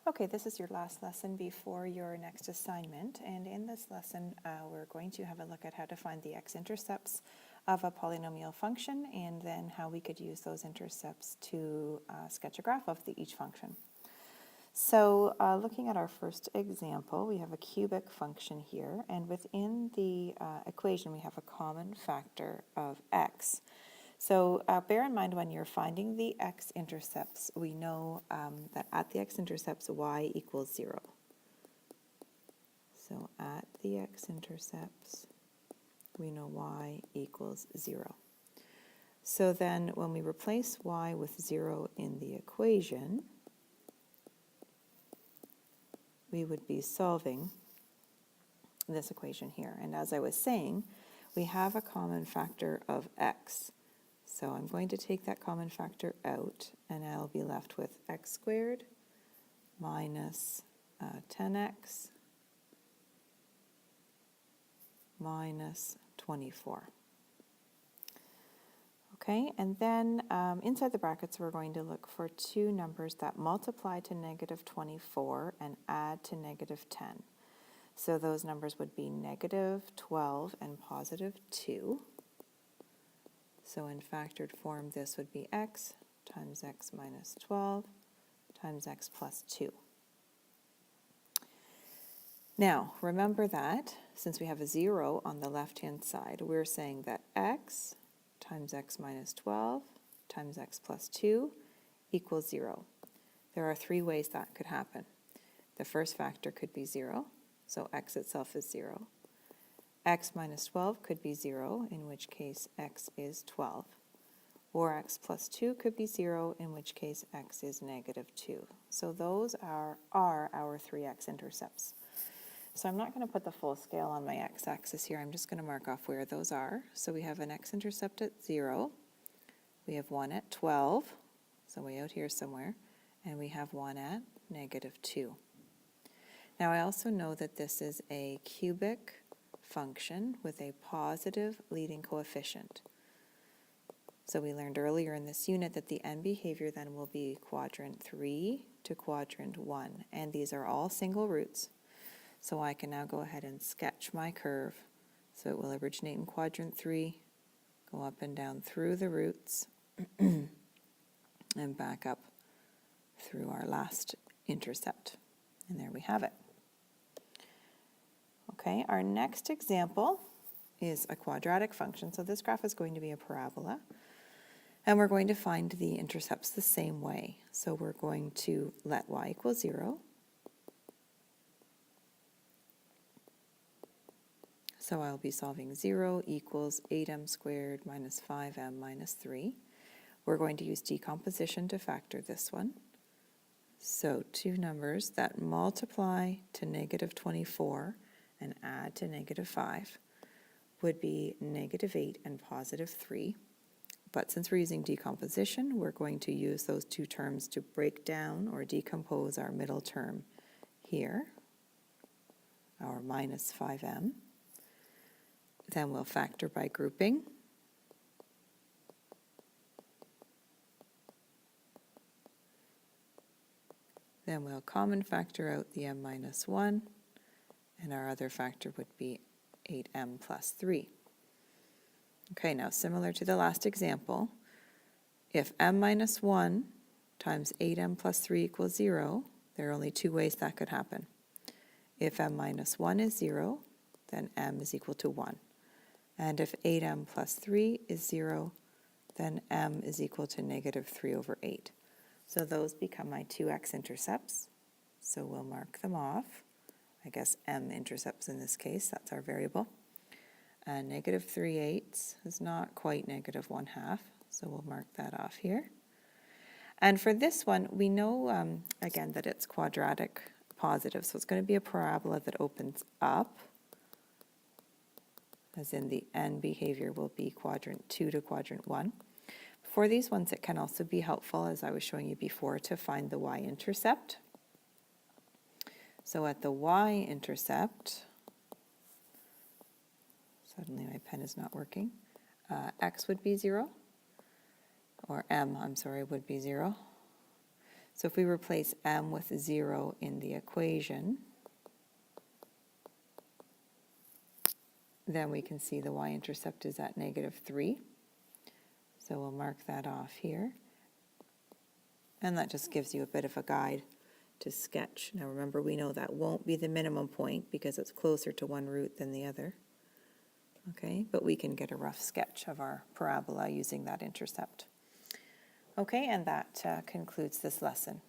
Okay, this is your last lesson before your next assignment, and in this lesson we're going to have a look at how to find the x-intercepts of a polynomial function and then how we could use those intercepts to sketch a graph of each function. So looking at our first example, we have a cubic function here, and within the equation we have a common factor of x. So bear in mind when you're finding the x-intercepts, we know that at the x-intercepts y equals 0. So at the x-intercepts, we know y equals 0. So then when we replace y with 0 in the equation, we would be solving this equation here. And as I was saying, we have a common factor of x. So I'm going to take that common factor out, and I'll be left with x squared minus 10x minus 24. Okay, and then inside the brackets we're going to look for two numbers that multiply to negative 24 and add to negative 10. So those numbers would be negative 12 and positive 2. So in factored form, this would be x times x minus 12 times x plus 2. Now, remember that since we have a 0 on the left-hand side, we're saying that x times x minus 12 times x plus 2 equals 0. There are three ways that could happen. The first factor could be 0, so x itself is 0. X minus 12 could be 0, in which case x is 12. Or x plus 2 could be 0, in which case x is negative 2. So those are our three x-intercepts. So I'm not going to put the full scale on my x-axis here. I'm just going to mark off where those are. So we have an x-intercept at 0. We have one at 12, so way out here somewhere. And we have one at negative 2. Now I also know that this is a cubic function with a positive leading coefficient. So we learned earlier in this unit that the end behavior then will be quadrant 3 to quadrant 1, and these are all single roots. So I can now go ahead and sketch my curve. So it will originate in quadrant 3, go up and down through the roots, and back up through our last intercept. And there we have it. Okay, our next example is a quadratic function. So this graph is going to be a parabola. And we're going to find the intercepts the same way. So we're going to let y equal 0. So I'll be solving 0 equals 8m squared minus 5m minus 3. We're going to use decomposition to factor this one. So two numbers that multiply to negative 24 and add to negative 5 would be negative 8 and positive 3. But since we're using decomposition, we're going to use those two terms to break down or decompose our middle term here, our minus 5m. Then we'll factor by grouping. Then we'll common factor out the m minus 1. And our other factor would be 8m plus 3. Okay, now similar to the last example, if m minus 1 times 8m plus 3 equals 0, there are only two ways that could happen. If m minus 1 is 0, then m is equal to 1. And if 8m plus 3 is 0, then m is equal to negative 3 over 8. So those become my two x-intercepts. So we'll mark them off. I guess m-intercepts in this case, that's our variable. And negative 3/8 is not quite negative 1/2, so we'll mark that off here. And for this one, we know, again, that it's quadratic positive, so it's going to be a parabola that opens up, as in the end behavior will be quadrant 2 to quadrant 1. For these ones, it can also be helpful, as I was showing you before, to find the y-intercept. So at the y-intercept, suddenly my pen is not working, x would be 0, or m, I'm sorry, would be 0. So if we replace m with 0 in the equation, then we can see the y-intercept is at -3. So we'll mark that off here. And that just gives you a bit of a guide to sketch. Now remember, we know that won't be the minimum point because it's closer to one root than the other. Okay, but we can get a rough sketch of our parabola using that intercept. Okay, and that concludes this lesson.